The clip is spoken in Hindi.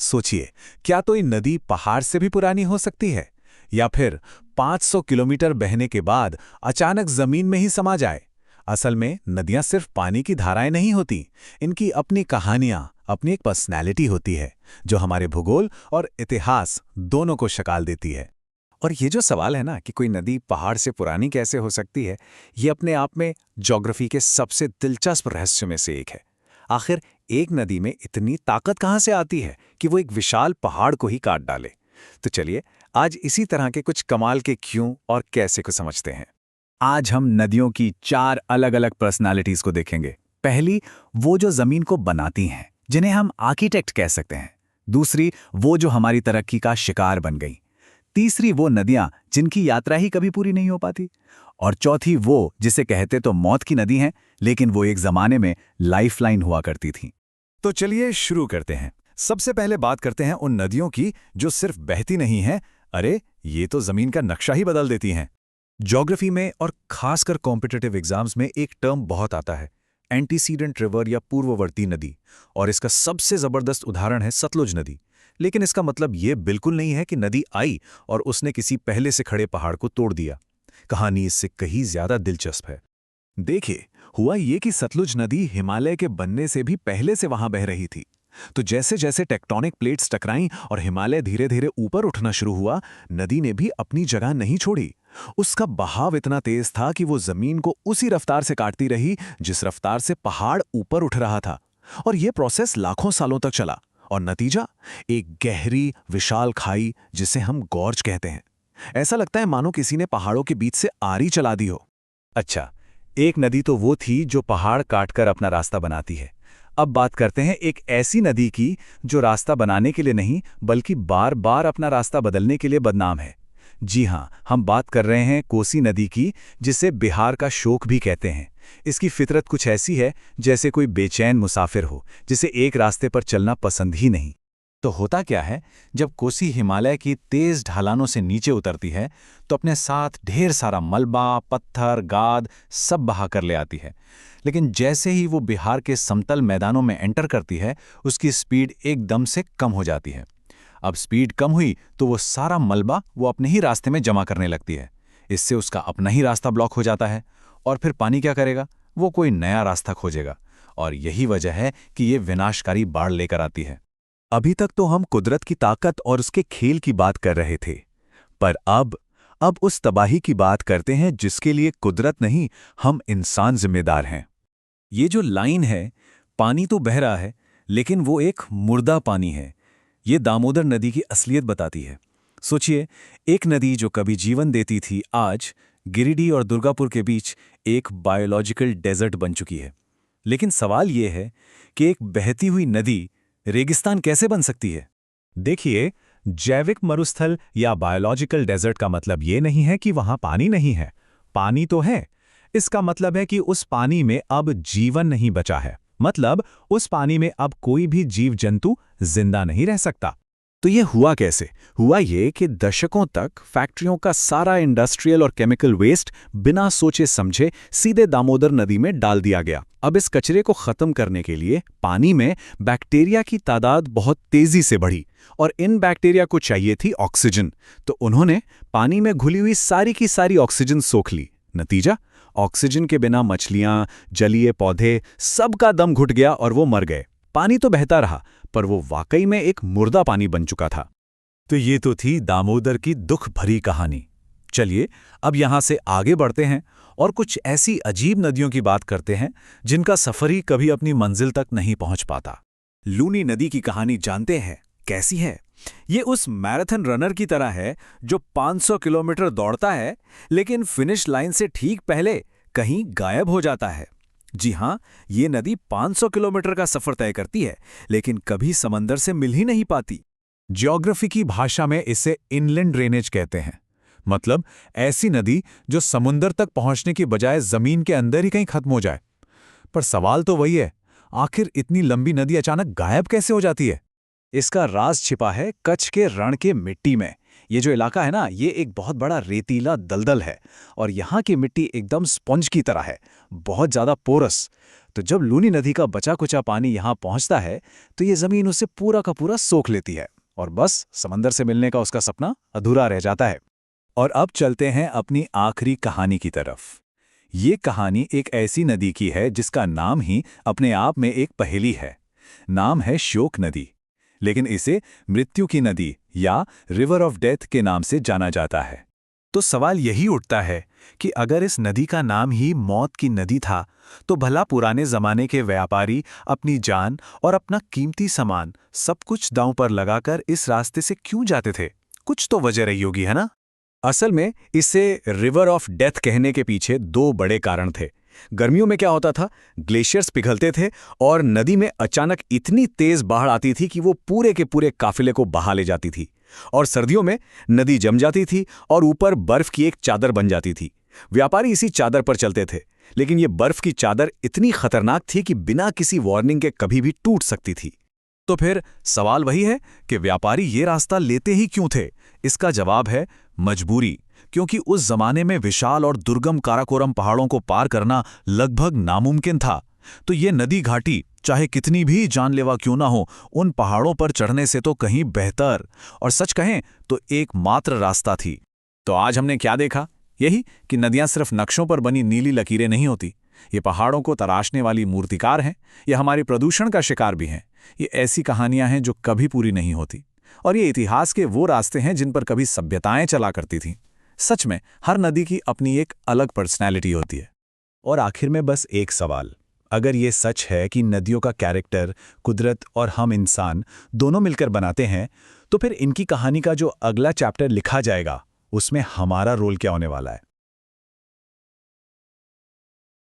सोचिए, क्या तो ये नदी पहाड़ से भी पुरानी हो सकती है, या फिर 500 किलोमीटर बहने के बाद अचानक जमीन में ही समा जाए। असल में नदियां सिर्फ पानी की धाराएं नहीं होती, इनकी अपनी कहानियां, अपनी एक पर्सनैलिटी होती है, जो हमारे भूगोल और इतिहास दोनों को शक्ल देती है। और ये जो सवाल है ना कि कोई नदी पहाड़ से पुरानी कैसे हो सकती है, ये अपने आप में ज्योग्राफी के सबसे दिलचस्प रहस्य में से एक है। आखिर एक नदी में इतनी ताकत कहाँ से आती है कि वो एक विशाल पहाड़ को ही काट डाले? तो चलिए आज इसी तरह के कुछ कमाल के क्यों और कैसे को समझते हैं। आज हम नदियों की 4 अलग-अलग पर्सनालिटीज को देखेंगे। पहली, वो जो जमीन को बनाती हैं, जिन्हें हम आर्किटेक्ट कह सकते हैं। दूसरी, वो जो हमारी तरक्की का शिकार बन गई। तीसरी, वो नदियां जिनकी यात्रा ही कभी पूरी नहीं हो पाती। और चौथी, वो जिसे कहते तो मौत की नदी हैं, लेकिन वो एक जमाने में लाइफलाइन हुआ करती थीं। तो चलिए शुरू करते हैं। सबसे पहले बात करते हैं उन नदियों की जो सिर्फ बहती नहीं हैं, अरे ये तो जमीन का नक्शा ही बदल देती हैं। ज्योग्राफी में और खासकर कॉम्पिटिटिव एग्जाम्स में एक टर्म बहुत आता है, एंटीसीडेंट रिवर या पूर्ववर्ती नदी, और इसका सबसे जबरदस्त उदाहरण है सतलुज नदी। लेकिन इसका मतलब ये बिल्कुल नहीं है कि नदी आई और उसने किसी पहले से खड़े पहाड़ को तोड़ दिया। कहानी इससे कहीं ज्यादा दिलचस्प है। देखिए, हुआ ये कि सतलुज नदी हिमालय के बनने से भी पहले से वहां बह रही थी। तो जैसे जैसे टेक्टोनिक प्लेट्स टकराईं और हिमालय धीरे धीरे ऊपर उठना शुरू हुआ, नदी ने भी अपनी जगह नहीं छोड़ी। उसका बहाव इतना तेज था कि वो जमीन को उसी रफ्तार से काटती रही जिस रफ्तार से पहाड़ ऊपर उठ रहा था। और ये प्रोसेस लाखों सालों तक चला, और नतीजा एक गहरी विशाल खाई जिसे हम गॉर्ज कहते हैं। ऐसा लगता है मानो किसी ने पहाड़ों के बीच से आरी चला दी हो। अच्छा, एक नदी तो वो थी जो पहाड़ काटकर अपना रास्ता बनाती है। अब बात करते हैं एक ऐसी नदी की जो रास्ता बनाने के लिए नहीं, बल्कि बार बार अपना रास्ता बदलने के लिए बदनाम है। जी हां, हम बात कर रहे हैं कोसी नदी की, जिसे बिहार का शोक भी कहते हैं। इसकी फितरत कुछ ऐसी है जैसे कोई बेचैन मुसाफिर हो, जिसे एक रास्ते पर चलना पसंद ही नहीं। तो होता क्या है, जब कोसी हिमालय की तेज ढलानों से नीचे उतरती है तो अपने साथ ढेर सारा मलबा, पत्थर, गाद सब बहा कर ले आती है। लेकिन जैसे ही वो बिहार के समतल मैदानों में एंटर करती है, उसकी स्पीड एकदम से कम हो जाती है। अब स्पीड कम हुई तो वो सारा मलबा वो अपने ही रास्ते में जमा करने लगती है। इससे उसका अपना ही रास्ता ब्लॉक हो जाता है। और फिर पानी क्या करेगा? वो कोई नया रास्ता खोजेगा। और यही वजह है कि ये विनाशकारी बाढ़ लेकर आती है। अभी तक तो हम कुदरत की ताकत और उसके खेल की बात कर रहे थे, पर अब उस तबाही की बात करते हैं जिसके लिए कुदरत नहीं, हम इंसान जिम्मेदार हैं। ये जो लाइन है, पानी तो बह रहा है, लेकिन वो एक मुर्दा पानी है। ये दामोदर नदी की असलियत बताती है। सोचिए, एक नदी जो कभी जीवन देती थी, आज गिरिडीह और दुर्गापुर के बीच एक बायोलॉजिकल डेजर्ट बन चुकी है। लेकिन सवाल ये है कि एक बहती हुई नदी रेगिस्तान कैसे बन सकती है? देखिए, जैविक मरुस्थल या बायोलॉजिकल डेजर्ट का मतलब ये नहीं है कि वहां पानी नहीं है। पानी तो है। इसका मतलब है कि उस पानी में अब जीवन नहीं बचा है। मतलब उस पानी में अब कोई भी जीव जंतु जिंदा नहीं रह सकता। तो ये हुआ कैसे? हुआ ये कि दशकों तक फैक्ट्रियों का सारा इंडस्ट्रियल और केमिकल वेस्ट बिना सोचे समझे सीधे दामोदर नदी में डाल दिया गया। अब इस कचरे को खत्म करने के लिए पानी में बैक्टीरिया की तादाद बहुत तेजी से बढ़ी, और इन बैक्टीरिया को चाहिए थी ऑक्सीजन। तो उन्होंने पानी में घुली हुई सारी की सारी ऑक्सीजन सोख ली। नतीजा, ऑक्सीजन के बिना मछलियां, जलीय पौधे सबका दम घुट गया और वो मर गए। पानी तो बहता रहा, पर वो वाकई में एक मुर्दा पानी बन चुका था। तो ये तो थी दामोदर की दुख भरी कहानी। चलिए अब यहां से आगे बढ़ते हैं और कुछ ऐसी अजीब नदियों की बात करते हैं जिनका सफर ही कभी अपनी मंजिल तक नहीं पहुंच पाता। लूनी नदी की कहानी जानते हैं कैसी है? ये उस मैराथन रनर की तरह है जो 500 किलोमीटर दौड़ता है, लेकिन फिनिश लाइन से ठीक पहले कहीं गायब हो जाता है। जी हां, ये नदी 500 किलोमीटर का सफर तय करती है, लेकिन कभी समंदर से मिल ही नहीं पाती। ज्योग्राफी की भाषा में इसे इनलैंड ड्रेनेज कहते हैं। मतलब ऐसी नदी जो समुंदर तक पहुंचने की बजाय जमीन के अंदर ही कहीं खत्म हो जाए। पर सवाल तो वही है, आखिर इतनी लंबी नदी अचानक गायब कैसे हो जाती है? इसका राज छिपा है कच्छ के रण के मिट्टी में। ये जो इलाका है ना, ये एक बहुत बड़ा रेतीला दलदल है और यहाँ की मिट्टी एकदम स्पंज की तरह है, बहुत ज़्यादा पोरस। तो जब लूनी नदी का बचा कुचा पानी यहाँ पहुँचता है तो ये ज़मीन उसे पूरा का पूरा सोख लेती है और बस समंदर से मिलने का उसका सपना अधूरा रह जाता है। और अब चलते हैं अपनी आखिरी कहानी की तरफ। ये कहानी एक ऐसी नदी की है जिसका नाम ही अपने आप में एक पहेली है। नाम है श्योक नदी, लेकिन इसे मृत्यु की नदी या रिवर ऑफ डेथ के नाम से जाना जाता है। तो सवाल यही उठता है कि अगर इस नदी का नाम ही मौत की नदी था, तो भला पुराने जमाने के व्यापारी अपनी जान और अपना कीमती सामान सब कुछ दांव पर लगाकर इस रास्ते से क्यों जाते थे? कुछ तो वजह रही होगी, है ना? असल में इसे रिवर ऑफ डेथ कहने के पीछे दो बड़े कारण थे। गर्मियों में क्या होता था, ग्लेशियर्स पिघलते थे और नदी में अचानक इतनी तेज बाढ़ आती थी कि वो पूरे के पूरे काफिले को बहा ले जाती थी। और सर्दियों में नदी जम जाती थी और ऊपर बर्फ की एक चादर बन जाती थी। व्यापारी इसी चादर पर चलते थे, लेकिन ये बर्फ की चादर इतनी खतरनाक थी कि बिना किसी वार्निंग के कभी भी टूट सकती थी। तो फिर सवाल वही है कि व्यापारी ये रास्ता लेते ही क्यों थे? इसका जवाब है मजबूरी, क्योंकि उस जमाने में विशाल और दुर्गम काराकोरम पहाड़ों को पार करना लगभग नामुमकिन था। तो ये नदी घाटी चाहे कितनी भी जानलेवा क्यों ना हो, उन पहाड़ों पर चढ़ने से तो कहीं बेहतर और सच कहें तो एकमात्र रास्ता थी। तो आज हमने क्या देखा? यही कि नदियां सिर्फ नक्शों पर बनी नीली लकीरें नहीं होती, ये पहाड़ों को तराशने वाली मूर्तिकार हैं, ये हमारे प्रदूषण का शिकार भी हैं। ये ऐसी कहानियां हैं जो कभी पूरी नहीं होती, और ये इतिहास के वो रास्ते हैं जिन पर कभी सभ्यताएं चला करती थीं। सच में हर नदी की अपनी एक अलग पर्सनैलिटी होती है। और आखिर में बस एक सवाल, अगर ये सच है कि नदियों का कैरेक्टर कुदरत और हम इंसान दोनों मिलकर बनाते हैं, तो फिर इनकी कहानी का जो अगला चैप्टर लिखा जाएगा उसमें हमारा रोल क्या होने वाला है?